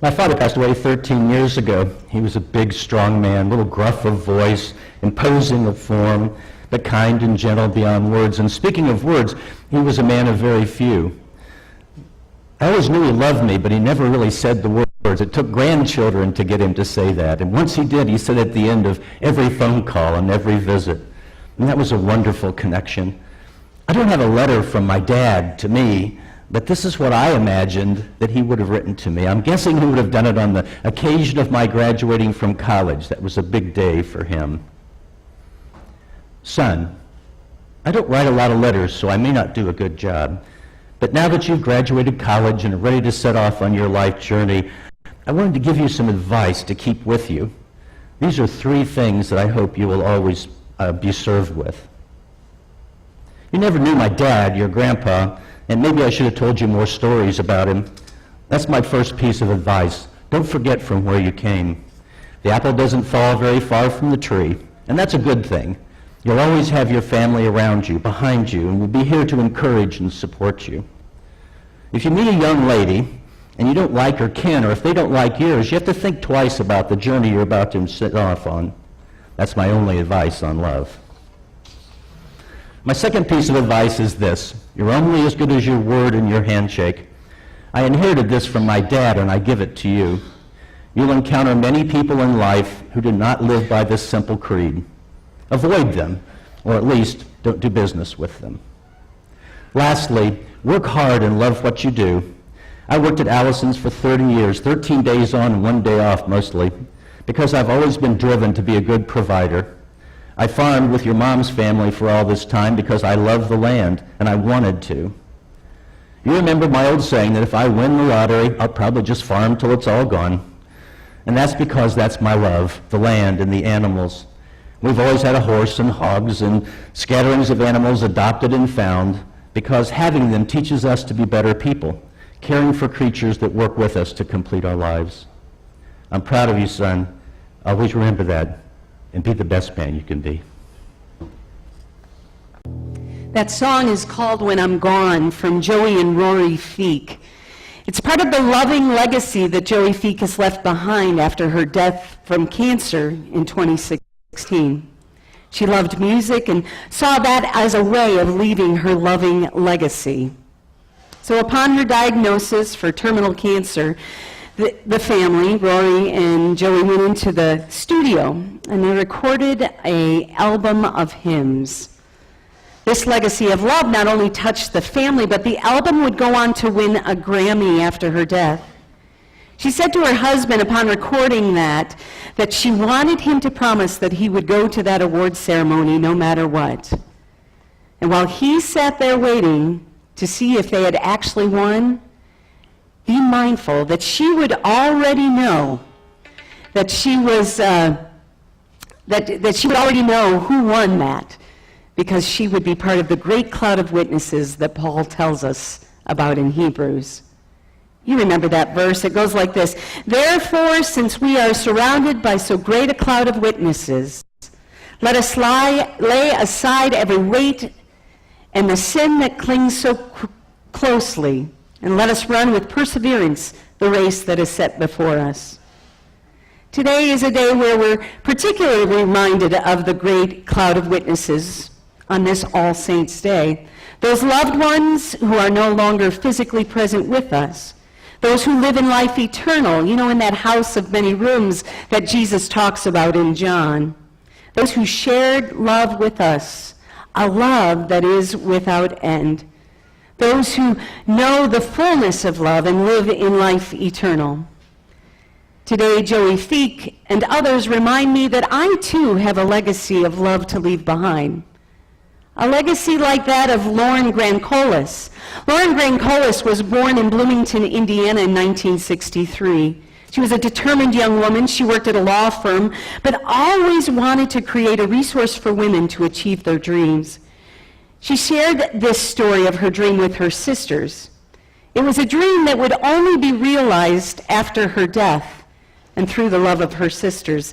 My father passed away 13 years ago. He was a big, strong man, a little gruff of voice, imposing of form, but kind and gentle beyond words. And speaking of words, he was a man of very few. I always knew he loved me, but he never really said the words. It took grandchildren to get him to say that. And once he did, he said at the end of every phone call and every visit. And that was a wonderful connection. I don't have a letter from my dad to me, but this is what I imagined that he would have written to me. I'm guessing he would have done it on the occasion of my graduating from college. That was a big day for him. Son, I don't write a lot of letters, so I may not do a good job. But now that you've graduated college and are ready to set off on your life journey, I wanted to give you some advice to keep with you. These are 3 things that I hope you will always be served with. You never knew my dad, your grandpa, and maybe I should have told you more stories about him. That's my first piece of advice. Don't forget from where you came. The apple doesn't fall very far from the tree, and that's a good thing. You'll always have your family around you, behind you, and we'll be here to encourage and support you. If you meet a young lady and you don't like her kin, or if they don't like yours, you have to think twice about the journey you're about to set off on. That's my only advice on love. My second piece of advice is this. You're only as good as your word and your handshake. I inherited this from my dad, and I give it to you. You'll encounter many people in life who do not live by this simple creed. Avoid them, or at least don't do business with them. Lastly, work hard and love what you do. I worked at Allison's for 30 years, 13 days on and 1 day off mostly, because I've always been driven to be a good provider. I farmed with your mom's family for all this time because I love the land, and I wanted to. You remember my old saying that if I win the lottery, I'll probably just farm till it's all gone. And that's because that's my love, the land and the animals. We've always had a horse and hogs and scatterings of animals adopted and found because having them teaches us to be better people, caring for creatures that work with us to complete our lives. I'm proud of you, son. Always remember that. And be the best man you can be. That song is called When I'm Gone, from Joey and Rory Feek. It's part of the loving legacy that Joey Feek has left behind after her death from cancer in 2016. She loved music and saw that as a way of leaving her loving legacy. So upon her diagnosis for terminal cancer, the family, Rory and Joey, went into the studio and they recorded an album of hymns. This legacy of love not only touched the family, but the album would go on to win a Grammy after her death. She said to her husband upon recording that she wanted him to promise that he would go to that award ceremony no matter what. And while he sat there waiting to see if they had actually won, be mindful that she would already know that she was that she would already know who won that, because she would be part of the great cloud of witnesses that Paul tells us about in Hebrews. You remember that verse. It goes like this: "Therefore, since we are surrounded by so great a cloud of witnesses, let us lay aside every weight and the sin that clings so closely, and let us run with perseverance the race that is set before us." Today is a day where we're particularly reminded of the great cloud of witnesses on this All Saints' Day. Those loved ones who are no longer physically present with us. Those who live in life eternal, in that house of many rooms that Jesus talks about in John. Those who shared love with us, a love that is without end. Those who know the fullness of love and live in life eternal. Today, Joey Feek and others remind me that I too have a legacy of love to leave behind. A legacy like that of Lauren Grancolis. Lauren Grancolis was born in Bloomington, Indiana in 1963. She was a determined young woman. She worked at a law firm, but always wanted to create a resource for women to achieve their dreams. She shared this story of her dream with her sisters. It was a dream that would only be realized after her death and through the love of her sisters.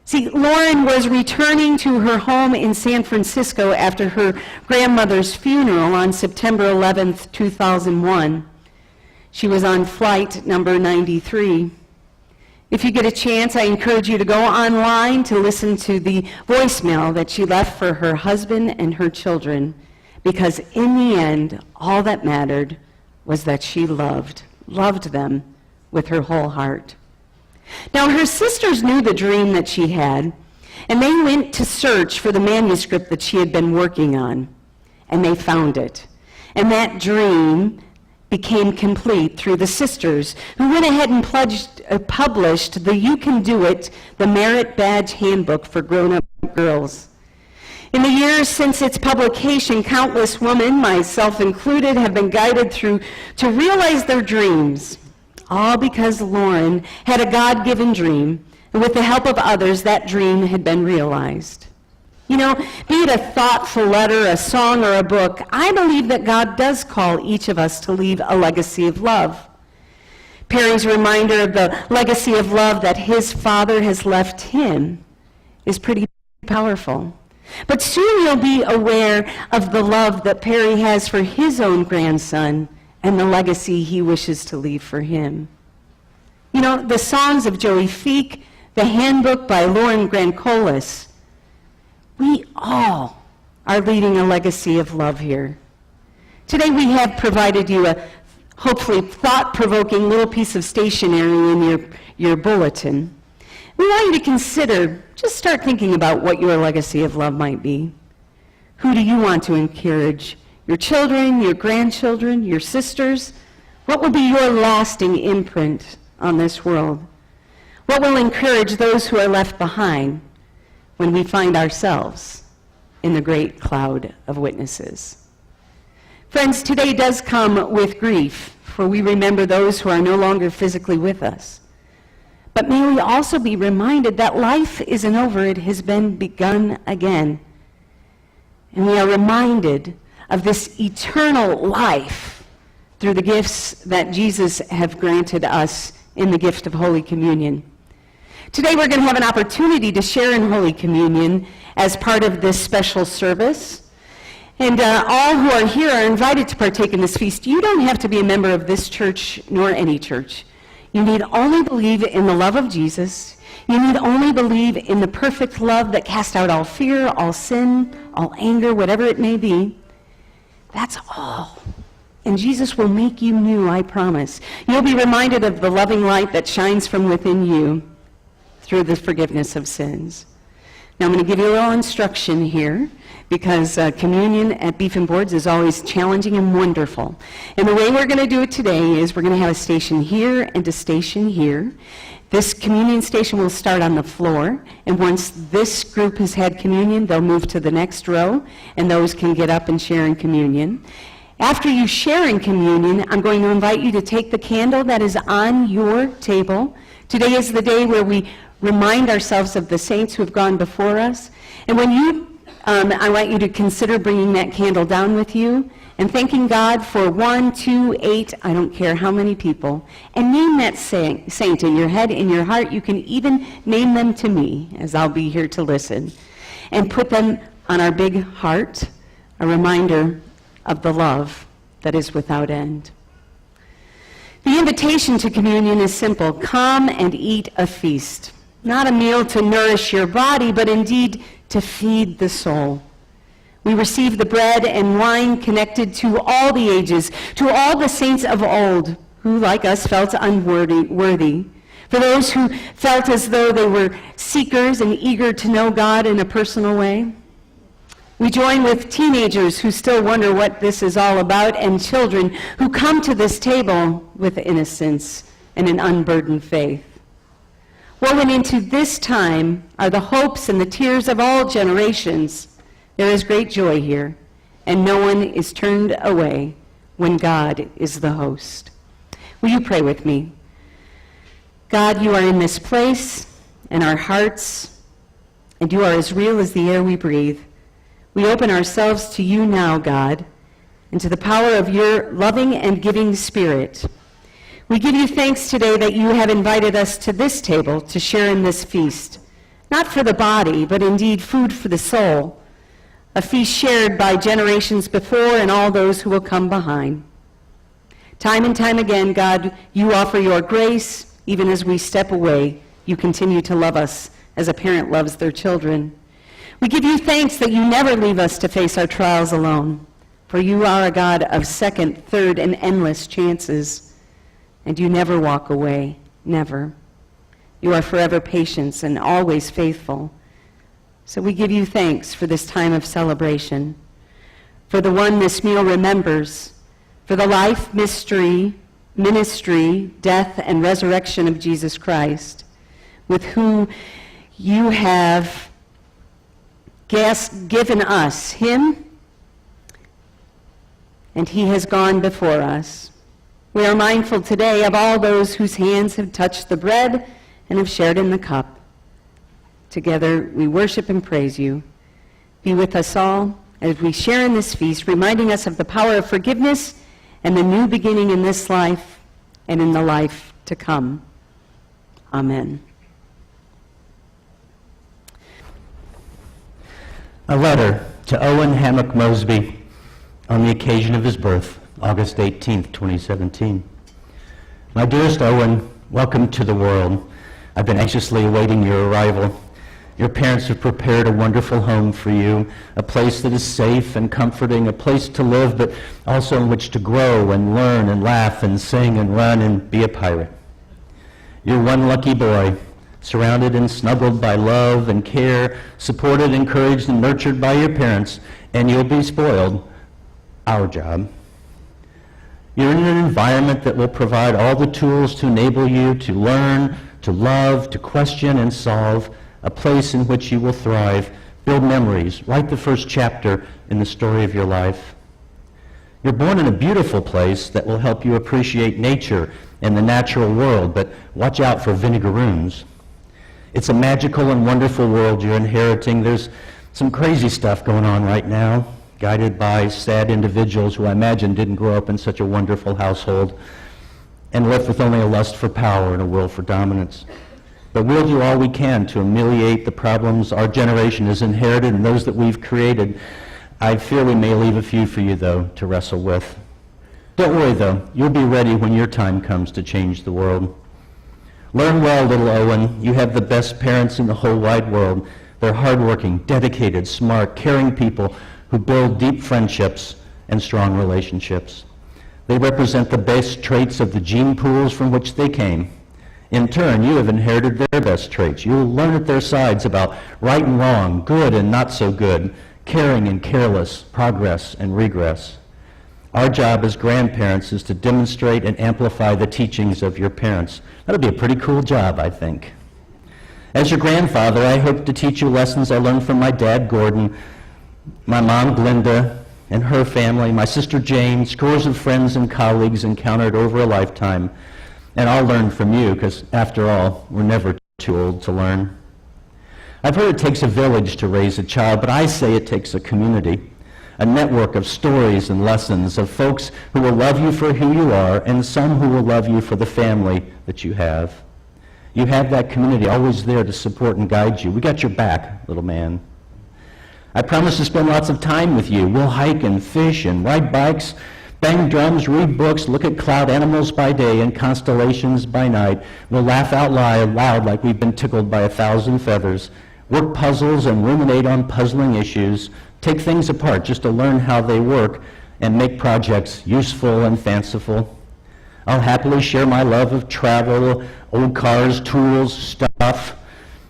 See, Lauren was returning to her home in San Francisco after her grandmother's funeral on September 11th, 2001. She was on flight number 93. If you get a chance, I encourage you to go online to listen to the voicemail that she left for her husband and her children, because in the end, all that mattered was that she loved them with her whole heart. Now, her sisters knew the dream that she had, and they went to search for the manuscript that she had been working on, and they found it. And that dream became complete through the sisters, who went ahead and published the You Can Do It, the Merit Badge Handbook for Grown-Up Girls. In the years since its publication, countless women, myself included, have been guided through to realize their dreams, all because Lauren had a God-given dream, and with the help of others, that dream had been realized. You know, be it a thoughtful letter, a song, or a book, I believe that God does call each of us to leave a legacy of love. Perry's reminder of the legacy of love that his father has left him is pretty powerful. But soon you'll be aware of the love that Perry has for his own grandson and the legacy he wishes to leave for him. You know, the songs of Joey Feek, the handbook by Lauren Grancolis, we all are leading a legacy of love here. Today we have provided you a hopefully thought-provoking little piece of stationery in your bulletin. We want you to consider, just start thinking about what your legacy of love might be. Who do you want to encourage? Your children, your grandchildren, your sisters? What will be your lasting imprint on this world? What will encourage those who are left behind when we find ourselves in the great cloud of witnesses? Friends, today does come with grief, for we remember those who are no longer physically with us. But may we also be reminded that life isn't over, it has been begun again. And we are reminded of this eternal life through the gifts that Jesus have granted us in the gift of Holy Communion. Today we're going to have an opportunity to share in Holy Communion as part of this special service. And all who are here are invited to partake in this feast. You don't have to be a member of this church nor any church. You need only believe in the love of Jesus. You need only believe in the perfect love that casts out all fear, all sin, all anger, whatever it may be. That's all. And Jesus will make you new, I promise. You'll be reminded of the loving light that shines from within you through the forgiveness of sins. Now I'm going to give you a little instruction here, because communion at Beef and Boards is always challenging and wonderful. And the way we're going to do it today is we're going to have a station here and a station here. This communion station will start on the floor, and once this group has had communion, they'll move to the next row, and those can get up and share in communion. After you share in communion, I'm going to invite you to take the candle that is on your table. Today is the day where we remind ourselves of the saints who have gone before us. And when you, I want you to consider bringing that candle down with you and thanking God for 1, 2, 8, I don't care how many people, and name that saint in your head, in your heart. You can even name them to me, as I'll be here to listen, and put them on our big heart, a reminder of the love that is without end. The invitation to communion is simple. Come and eat a feast. Not a meal to nourish your body, but indeed to feed the soul. We receive the bread and wine connected to all the ages, to all the saints of old, who, like us, felt unworthy. For those who felt as though they were seekers and eager to know God in a personal way. We join with teenagers who still wonder what this is all about, and children who come to this table with innocence and an unburdened faith. Woven into this time are the hopes and the tears of all generations. There is great joy here, and no one is turned away when God is the host. Will you pray with me? God, you are in this place, in our hearts, and you are as real as the air we breathe. We open ourselves to you now, God, and to the power of your loving and giving Spirit. We give you thanks today that you have invited us to this table to share in this feast, not for the body, but indeed food for the soul, a feast shared by generations before and all those who will come behind. Time and time again, God, you offer your grace, Even as we step away, you continue to love us as a parent loves their children. We give you thanks that you never leave us to face our trials alone, for you are a God of second, third, and endless chances, and you never walk away, never. You are forever patient and always faithful. So we give you thanks for this time of celebration, for the one this meal remembers, for the life, mystery, ministry, death, and resurrection of Jesus Christ, with whom you have given us him, and he has gone before us. We are mindful today of all those whose hands have touched the bread and have shared in the cup. Together we worship and praise you. Be with us all as we share in this feast, reminding us of the power of forgiveness and the new beginning in this life and in the life to come. Amen. A letter to Owen Hammock Mosby on the occasion of his birth, August 18th, 2017. My dearest Owen, welcome to the world. I've been anxiously awaiting your arrival. Your parents have prepared a wonderful home for you, a place that is safe and comforting, a place to live, but also in which to grow and learn and laugh and sing and run and be a pirate. You're one lucky boy, surrounded and snuggled by love and care, supported, encouraged, and nurtured by your parents, and you'll be spoiled. Our job. You're in an environment that will provide all the tools to enable you to learn, to love, to question and solve, a place in which you will thrive, build memories, write the first chapter in the story of your life. You're born in a beautiful place that will help you appreciate nature and the natural world, but watch out for vinegaroons. It's a magical and wonderful world you're inheriting. There's some crazy stuff going on right now, guided by sad individuals who I imagine didn't grow up in such a wonderful household and left with only a lust for power and a will for dominance. But we'll do all we can to ameliorate the problems our generation has inherited and those that we've created. I fear we may leave a few for you, though, to wrestle with. Don't worry, though. You'll be ready when your time comes to change the world. Learn well, little Owen. You have the best parents in the whole wide world. They're hardworking, dedicated, smart, caring people who build deep friendships and strong relationships. They represent the best traits of the gene pools from which they came. In turn, you have inherited their best traits. You will learn at their sides about right and wrong, good and not so good, caring and careless, progress and regress. Our job as grandparents is to demonstrate and amplify the teachings of your parents. That'll be a pretty cool job, I think. As your grandfather, I hope to teach you lessons I learned from my dad, Gordon, my mom, Glenda, and her family, my sister Jane, scores of friends and colleagues encountered over a lifetime. And I'll learn from you, because after all, we're never too old to learn. I've heard it takes a village to raise a child, but I say it takes a community, a network of stories and lessons, of folks who will love you for who you are, and some who will love you for the family that you have. You have that community always there to support and guide you. We got your back, little man. I promise to spend lots of time with you. We'll hike and fish and ride bikes, bang drums, read books, look at cloud animals by day and constellations by night. We'll laugh out loud like we've been tickled by 1,000 feathers, work puzzles and ruminate on puzzling issues, take things apart just to learn how they work, and make projects useful and fanciful. I'll happily share my love of travel, old cars, tools, stuff,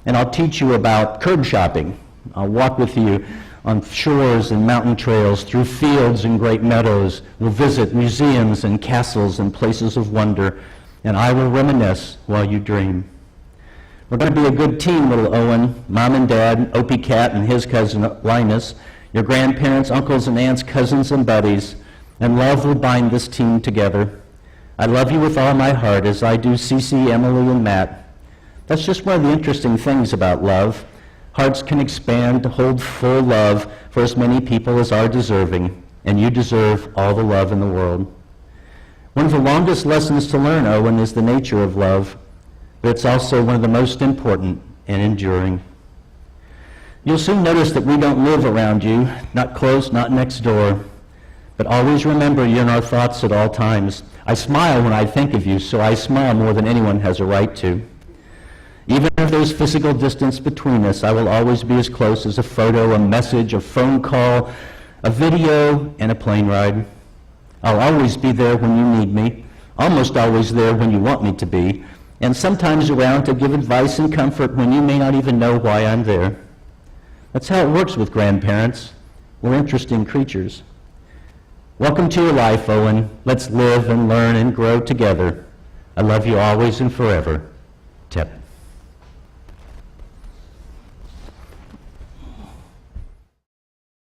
and I'll teach you about curb shopping. I'll walk with you on shores and mountain trails, through fields and great meadows. We'll visit museums and castles and places of wonder, and I will reminisce while you dream. We're going to be a good team, little Owen, Mom and Dad, Opie Cat and his cousin Linus, your grandparents, uncles and aunts, cousins and buddies, and love will bind this team together. I love you with all my heart, as I do Cece, Emily, and Matt. That's just one of the interesting things about love. Hearts can expand to hold full love for as many people as are deserving, and you deserve all the love in the world. One of the longest lessons to learn, Owen, is the nature of love, but it's also one of the most important and enduring. You'll soon notice that we don't live around you, not close, not next door, But always remember you're in our thoughts at all times. I smile when I think of you, so I smile more than anyone has a right to. Even if there's physical distance between us, I will always be as close as a photo, a message, a phone call, a video, and a plane ride. I'll always be there when you need me, almost always there when you want me to be, and sometimes around to give advice and comfort when you may not even know why I'm there. That's how it works with grandparents. We're interesting creatures. Welcome to your life, Owen. Let's live and learn and grow together. I love you always and forever. Tep.